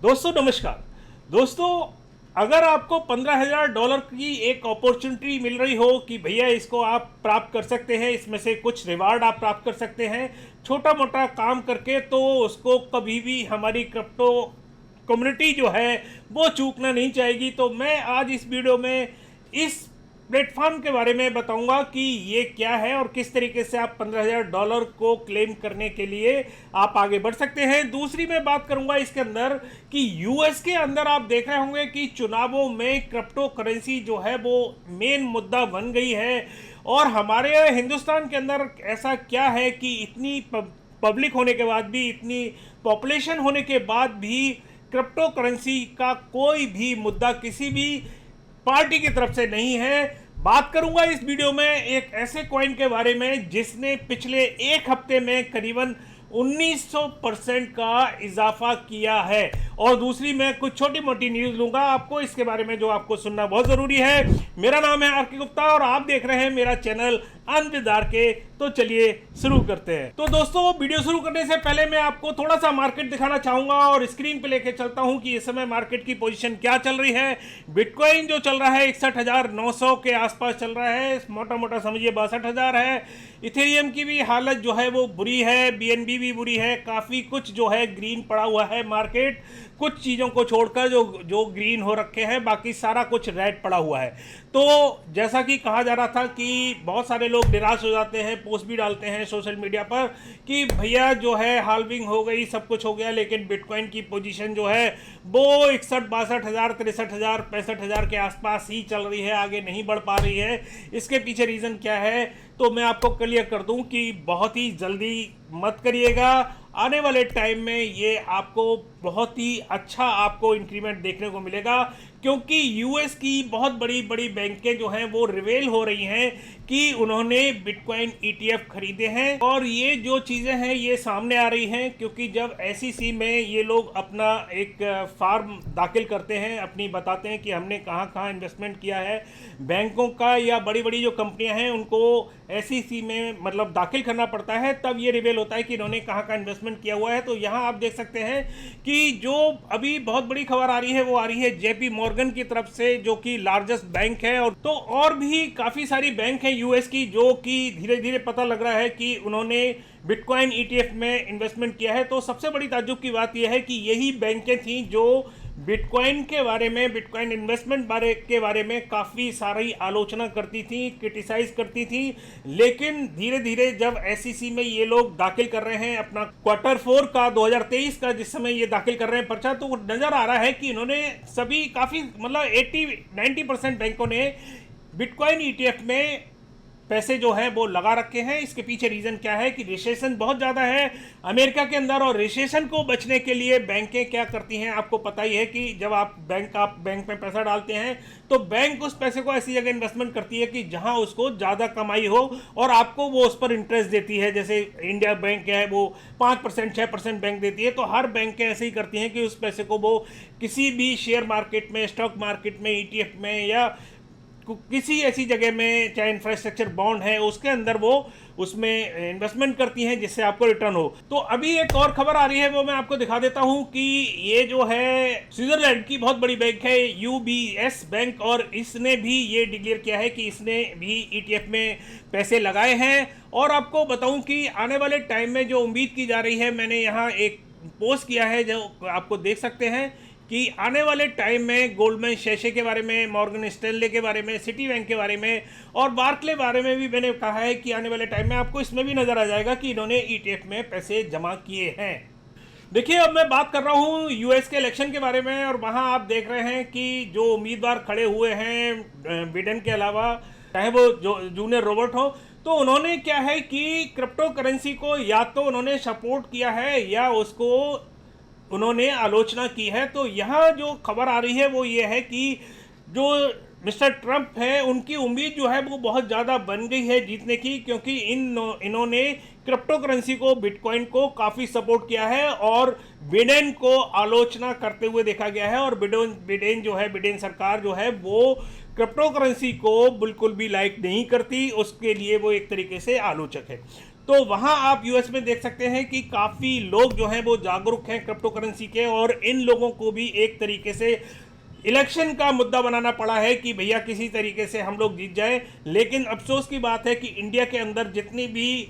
दोस्तों नमस्कार। दोस्तों, अगर आपको $15,000 की एक अपॉर्चुनिटी मिल रही हो कि भैया इसको आप प्राप्त कर सकते हैं, इसमें से कुछ रिवार्ड आप प्राप्त कर सकते हैं छोटा मोटा काम करके, तो उसको कभी भी हमारी क्रिप्टो कम्युनिटी जो है वो चूकना नहीं चाहेगी। तो मैं आज इस वीडियो में इस प्लेटफॉर्म के बारे में बताऊंगा कि ये क्या है और किस तरीके से आप $15,000 को क्लेम करने के लिए आप आगे बढ़ सकते हैं। दूसरी मैं बात करूंगा इसके अंदर कि यूएस के अंदर आप देख रहे होंगे कि चुनावों में क्रिप्टो करेंसी जो है वो मेन मुद्दा बन गई है। और हमारे हिंदुस्तान के अंदर ऐसा क्या है कि इतनी पब्लिक होने के बाद भी, इतनी पॉपुलेशन होने के बाद भी क्रिप्टो करेंसी का कोई भी मुद्दा किसी भी पार्टी की तरफ से नहीं है। बात करूंगा इस वीडियो में एक ऐसे कॉइन के बारे में जिसने पिछले एक हफ्ते में करीबन 1900% का इजाफा किया है। और दूसरी मैं कुछ छोटी मोटी न्यूज लूंगा आपको इसके बारे में जो आपको सुनना बहुत जरूरी है। मेरा नाम है आर.के. गुप्ता और आप देख रहे हैं मेरा चैनल अंध विद आर.के. तो चलिए शुरू करते हैं। तो दोस्तों, वीडियो शुरू करने से पहले मैं आपको थोड़ा सा मार्केट दिखाना चाहूंगा और स्क्रीन पे लेके चलता हूं कि इस समय मार्केट की पोजीशन क्या चल रही है। बिटकॉइन जो चल रहा है 61,900 के आसपास चल रहा है, मोटा मोटा समझिए 62,000 है। इथेरियम की भी हालत जो है वो बुरी है, बीएनबी भी बुरी है, काफ़ी कुछ जो है ग्रीन पड़ा हुआ है मार्केट, कुछ चीज़ों को छोड़कर जो ग्रीन हो रखे हैं, बाकी सारा कुछ रेड पड़ा हुआ है। तो जैसा कि कहा जा रहा था कि बहुत सारे लोग निराश हो जाते हैं, पोस्ट भी डालते हैं सोशल मीडिया पर कि भैया जो है हाल्विंग हो गई, सब कुछ हो गया, लेकिन बिटकॉइन की पोजीशन जो है वो 61,62,000, 63,000, 65,000 के आसपास ही चल रही है, आगे नहीं बढ़ पा रही है। इसके पीछे रीज़न क्या है तो मैं आपको क्लियर कर दूं कि बहुत ही जल्दी मत करिएगा। आने वाले टाइम में ये आपको बहुत ही अच्छा आपको इंक्रीमेंट देखने को मिलेगा, क्योंकि यूएस की बहुत बड़ी बड़ी बैंकें जो हैं वो रिवेल हो रही हैं कि उन्होंने बिटकॉइन ईटीएफ खरीदे हैं। और ये जो चीज़ें हैं ये सामने आ रही हैं क्योंकि जब एसईसी में ये लोग अपना एक फॉर्म दाखिल करते हैं, अपनी बताते हैं कि हमने कहाँ कहाँ इन्वेस्टमेंट किया है, बैंकों का या बड़ी बड़ी जो कंपनियां हैं उनको एसईसी में मतलब दाखिल करना पड़ता है, तब ये रिवेल होता है कि इन्होंने कहाँ कहाँ इन्वेस्टमेंट किया हुआ है। तो यहाँ आप देख सकते हैं कि जो अभी बहुत बड़ी खबर आ रही है वो आ रही है जेपी मॉर्गन की तरफ से, जो कि लार्जेस्ट बैंक है। और तो और भी काफ़ी सारी बैंक है यूएस की जो कि धीरे धीरे पता लग रहा है कि उन्होंने बिटकॉइन ईटीएफ में इन्वेस्टमेंट किया है। तो सबसे बड़ी ताज्जुब की बात यह है कि यही बैंकें थी जो बिटकॉइन के बारे में, बिटकॉइन इन्वेस्टमेंट के बारे में काफ़ी सारी आलोचना करती थी, क्रिटिसाइज करती थी। लेकिन धीरे धीरे जब एसईसी में ये लोग दाखिल कर रहे हैं अपना Q4 का 2023 का, जिस समय ये दाखिल कर रहे हैं पर्चा, तो नज़र आ रहा है कि इन्होंने सभी काफ़ी मतलब 80-90% बैंकों ने बिटकॉइन ईटीएफ में पैसे जो है वो लगा रखे हैं। इसके पीछे रीज़न क्या है कि रिसेशन बहुत ज़्यादा है अमेरिका के अंदर, और रिसेशन को बचने के लिए बैंकें क्या करती हैं आपको पता ही है कि जब आप बैंक में पैसा डालते हैं तो बैंक उस पैसे को ऐसी जगह इन्वेस्टमेंट करती है कि जहां उसको ज़्यादा कमाई हो और आपको वो उस पर इंटरेस्ट देती है। जैसे इंडिया बैंक है वो 5% 6% बैंक देती है, तो हर बैंकें ऐसे ही करती हैं कि उस पैसे को वो किसी भी शेयर मार्केट में, स्टॉक मार्केट में, ईटीएफ में या किसी ऐसी जगह में, चाहे इंफ्रास्ट्रक्चर बॉन्ड है उसके अंदर वो उसमें इन्वेस्टमेंट करती हैं जिससे आपको रिटर्न हो। तो अभी एक और खबर आ रही है वो मैं आपको दिखा देता हूं कि ये जो है स्विट्जरलैंड की बहुत बड़ी बैंक है यूबीएस बैंक, और इसने भी ये डिक्लेयर किया है कि इसने भी ईटीएफ में पैसे लगाए हैं। और आपको बताऊं कि आने वाले टाइम में जो उम्मीद की जा रही है, मैंने यहाँ एक पोस्ट किया है जो आपको देख सकते हैं कि आने वाले टाइम में गोल्डमैन सैशे के बारे में, मॉर्गन स्टैनले के बारे में, सिटी बैंक के बारे में और बार्कले बारे में भी मैंने कहा है कि आने वाले टाइम में आपको इसमें भी नज़र आ जाएगा कि इन्होंने ईटीएफ में पैसे जमा किए हैं। देखिए, अब मैं बात कर रहा हूँ यूएस के इलेक्शन के बारे में, और वहाँ आप देख रहे हैं कि जो उम्मीदवार खड़े हुए हैं बिडेन के अलावा, चाहे वो जो जूनियर रॉबर्ट हो, तो उन्होंने क्या है कि क्रिप्टो करेंसी को या तो उन्होंने सपोर्ट किया है या उसको उन्होंने आलोचना की है। तो यहाँ जो खबर आ रही है वो ये है कि जो मिस्टर ट्रंप है उनकी उम्मीद जो है वो बहुत ज़्यादा बन गई है जीतने की, क्योंकि इन्होंने क्रिप्टो करेंसी को, बिटकॉइन को काफ़ी सपोर्ट किया है और बिडेन को आलोचना करते हुए देखा गया है। और बिडेन सरकार जो है वो क्रिप्टो करेंसी को बिल्कुल भी लाइक नहीं करती, उसके लिए वो एक तरीके से आलोचक है। तो वहां आप यूएस में देख सकते हैं कि काफ़ी लोग जो हैं वो जागरूक हैं क्रिप्टो करेंसी के, और इन लोगों को भी एक तरीके से इलेक्शन का मुद्दा बनाना पड़ा है कि भैया किसी तरीके से हम लोग जीत जाए। लेकिन अफसोस की बात है कि इंडिया के अंदर जितनी भी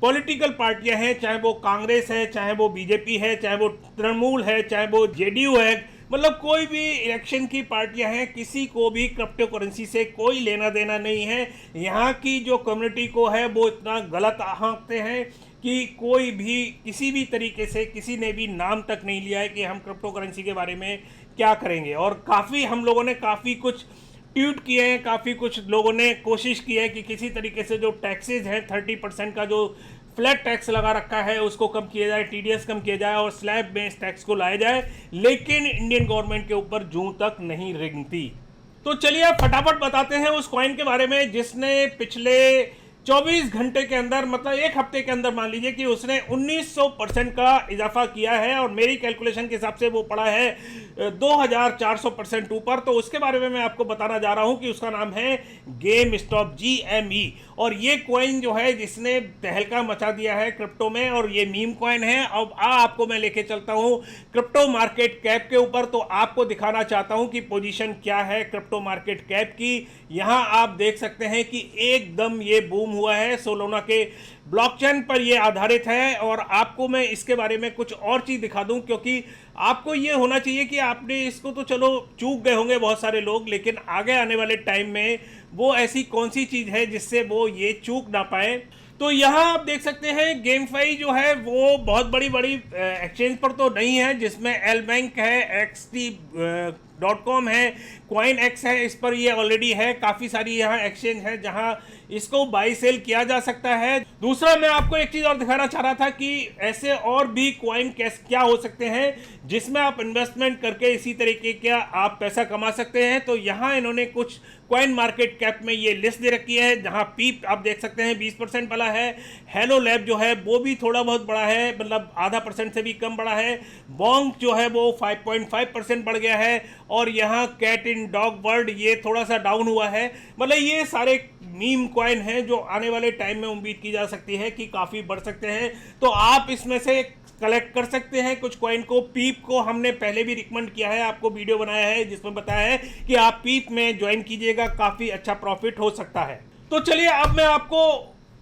पॉलिटिकल पार्टियां हैं, चाहे वो कांग्रेस है, चाहे वो बीजेपी है, चाहे वो तृणमूल है, चाहे वो जेडीयू है, मतलब कोई भी इलेक्शन की पार्टियां हैं, किसी को भी क्रिप्टो करेंसी से कोई लेना देना नहीं है। यहाँ की जो कम्युनिटी को है वो इतना गलत आंकते हैं कि कोई भी किसी भी तरीके से किसी ने भी नाम तक नहीं लिया है कि हम क्रिप्टो करेंसी के बारे में क्या करेंगे। और काफ़ी हम लोगों ने काफ़ी कुछ ट्वीट किए हैं, काफ़ी कुछ लोगों ने कोशिश की है कि किसी तरीके से जो टैक्सेज हैं 30% का जो फ्लैट टैक्स लगा रखा है उसको कम किया जाए, टीडीएस कम किया जाए और स्लैब बेस्ड टैक्स को लाया जाए, लेकिन इंडियन गवर्नमेंट के ऊपर जूं तक नहीं रेंगती। तो चलिए आप फटाफट बताते हैं उस कॉइन के बारे में जिसने पिछले 24 घंटे के अंदर, मतलब एक हफ्ते के अंदर मान लीजिए कि उसने 1900% का इजाफा किया है, और मेरी कैलकुलेशन के हिसाब से वो पड़ा है 2400% ऊपर। तो उसके बारे में मैं आपको बताना जा रहा हूं कि उसका नाम है गेम स्टॉप, GME। और ये कॉइन जो है जिसने तहलका मचा दिया है क्रिप्टो में, और ये मीम कॉइन है। अब आपको मैं लेके चलता हूं क्रिप्टो मार्केट कैप के ऊपर, तो आपको दिखाना चाहता हूं कि पोजीशन क्या है क्रिप्टो मार्केट कैप की। यहां आप देख सकते हैं कि एकदम ये बूम हुआ है, सोलोना के ब्लॉकचेन पर ये आधारित है। और आपको मैं इसके बारे में कुछ और चीज़ दिखा दूं, क्योंकि आपको ये होना चाहिए कि आपने इसको तो चलो चूक गए होंगे बहुत सारे लोग, लेकिन आगे आने वाले टाइम में वो ऐसी कौन सी चीज़ है जिससे वो ये चूक ना पाए। तो यहाँ आप देख सकते हैं गेमफाई जो है वो बहुत बड़ी बड़ी एक्सचेंज पर तो नहीं है, जिसमें एल बैंक है, XT.com है, कॉइन एक्स है, इस पर ये ऑलरेडी है। काफ़ी सारी यहाँ एक्सचेंज है जहाँ इसको बाई सेल किया जा सकता है। दूसरा मैं आपको एक चीज़ और दिखाना चाह रहा था कि ऐसे और भी कॉइन क्या हो सकते हैं जिसमें आप इन्वेस्टमेंट करके इसी तरीके का आप पैसा कमा सकते हैं। तो यहाँ इन्होंने कुछ कॉइन मार्केट कैप में ये लिस्ट दे रखी है, जहाँ पीप आप देख सकते हैं 20% वाला है, हेलो लैब जो है वो भी थोड़ा बहुत बड़ा है, मतलब आधा % से भी कम बड़ा है, बॉन्क जो है वो 5.5% बढ़ गया है, और यहाँ कैट इन डॉग वर्ल्ड ये थोड़ा सा डाउन हुआ है। मतलब ये सारे मीम कॉइन हैं जो आने वाले टाइम में उम्मीद की जा सकती है कि काफ़ी बढ़ सकते हैं। तो आप इसमें से कलेक्ट कर सकते हैं कुछ कॉइन को। पीप को हमने पहले भी रिकमेंड किया है, आपको वीडियो बनाया है जिसमें बताया है कि आप पीप में ज्वाइन कीजिएगा, काफ़ी अच्छा प्रॉफिट हो सकता है। तो चलिए अब मैं आपको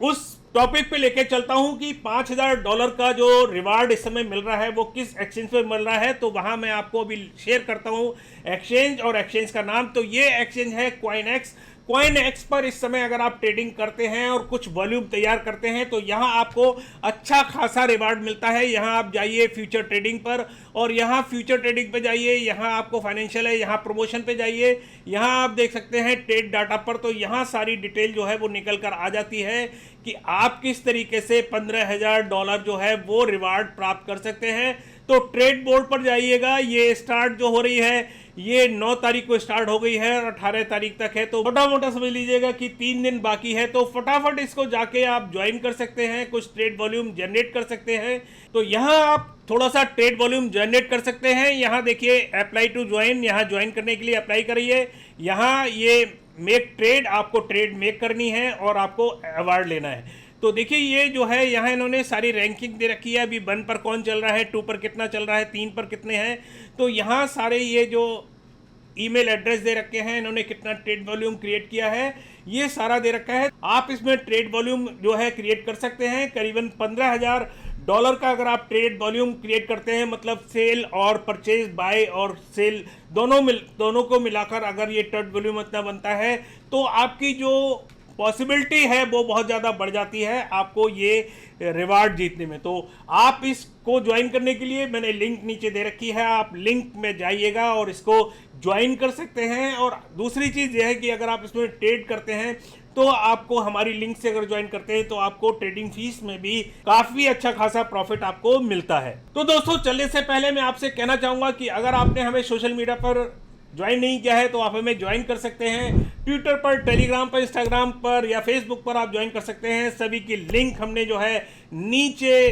उस टॉपिक पे लेके चलता हूं कि $5000 का जो रिवार्ड इस समय मिल रहा है वो किस एक्सचेंज पे मिल रहा है। तो वहां मैं आपको अभी शेयर करता हूं एक्सचेंज और एक्सचेंज का नाम। तो ये एक्सचेंज है कॉइनएक्स। कॉइनएक्स पर इस समय अगर आप ट्रेडिंग करते हैं और कुछ वॉल्यूम तैयार करते हैं तो यहाँ आपको अच्छा खासा रिवार्ड मिलता है। यहाँ आप जाइए फ्यूचर ट्रेडिंग पर, और यहाँ फ्यूचर ट्रेडिंग पे जाइए, यहाँ आपको फाइनेंशियल है, यहाँ प्रमोशन पे जाइए, यहाँ आप देख सकते हैं ट्रेड डाटा पर। तो यहाँ सारी डिटेल जो है वो निकल कर आ जाती है कि आप किस तरीके से $15000 जो है वो रिवार्ड प्राप्त कर सकते हैं। तो ट्रेड बोर्ड पर जाइएगा, ये स्टार्ट जो हो रही है ये 9 तारीख को स्टार्ट हो गई है और 18 तारीख तक है। तो मोटा मोटा समझ लीजिएगा कि 3 दिन बाकी है। तो फटाफट इसको जाके आप ज्वाइन कर सकते हैं, कुछ ट्रेड वॉल्यूम जनरेट कर सकते हैं। तो यहाँ आप थोड़ा सा ट्रेड वॉल्यूम जनरेट कर सकते हैं। यहाँ देखिए अप्लाई टू ज्वाइन, यहाँ ज्वाइन करने के लिए अप्लाई करिए। यहाँ ये मेक ट्रेड, आपको ट्रेड मेक करनी है और आपको अवार्ड लेना है। तो देखिए ये जो है यहाँ इन्होंने सारी रैंकिंग दे रखी है, अभी 1 पर कौन चल रहा है, 2 पर कितना चल रहा है, 3 पर कितने हैं। तो यहाँ सारे ये जो ईमेल एड्रेस दे रखे हैं, इन्होंने कितना ट्रेड वॉल्यूम क्रिएट किया है ये सारा दे रखा है। आप इसमें ट्रेड वॉल्यूम जो है क्रिएट कर सकते हैं। करीबन $15000 का अगर आप ट्रेड वॉल्यूम क्रिएट करते हैं, मतलब सेल और परचेज, बाय और सेल दोनों को मिलाकर अगर ये ट्रेड वॉल्यूम इतना बनता है तो आपकी जो पॉसिबिलिटी है वो बहुत ज़्यादा बढ़ जाती है आपको ये रिवार्ड जीतने में। तो आप इसको ज्वाइन करने के लिए मैंने लिंक नीचे दे रखी है, आप लिंक में जाइएगा और इसको ज्वाइन कर सकते हैं। और दूसरी चीज़ यह है कि अगर आप इसमें ट्रेड करते हैं तो आपको हमारी लिंक से अगर ज्वाइन करते हैं तो आपको ट्रेडिंग फीस में भी काफ़ी अच्छा खासा प्रॉफिट आपको मिलता है। तो दोस्तों चलने से पहले मैं आपसे कहना चाहूँगा कि अगर आपने हमें सोशल मीडिया पर ज्वाइन नहीं किया है तो आप हमें ज्वाइन कर सकते हैं। ट्विटर पर, टेलीग्राम पर, इंस्टाग्राम पर या फेसबुक पर आप ज्वाइन कर सकते हैं। सभी की लिंक हमने जो है नीचे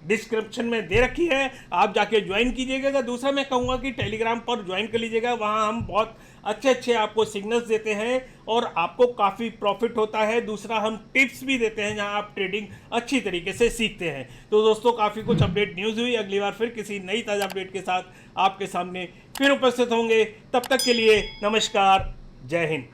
डिस्क्रिप्शन में दे रखी है, आप जाके ज्वाइन कीजिएगा। दूसरा मैं कहूँगा कि टेलीग्राम पर ज्वाइन कर लीजिएगा, वहाँ हम बहुत अच्छे अच्छे आपको सिग्नल्स देते हैं और आपको काफ़ी प्रॉफिट होता है। दूसरा हम टिप्स भी देते हैं जहाँ आप ट्रेडिंग अच्छी तरीके से सीखते हैं। तो दोस्तों काफ़ी कुछ अपडेट न्यूज़ हुई, अगली बार फिर किसी नई ताज़ा अपडेट के साथ आपके सामने फिर उपस्थित होंगे। तब तक के लिए नमस्कार, जय हिंद।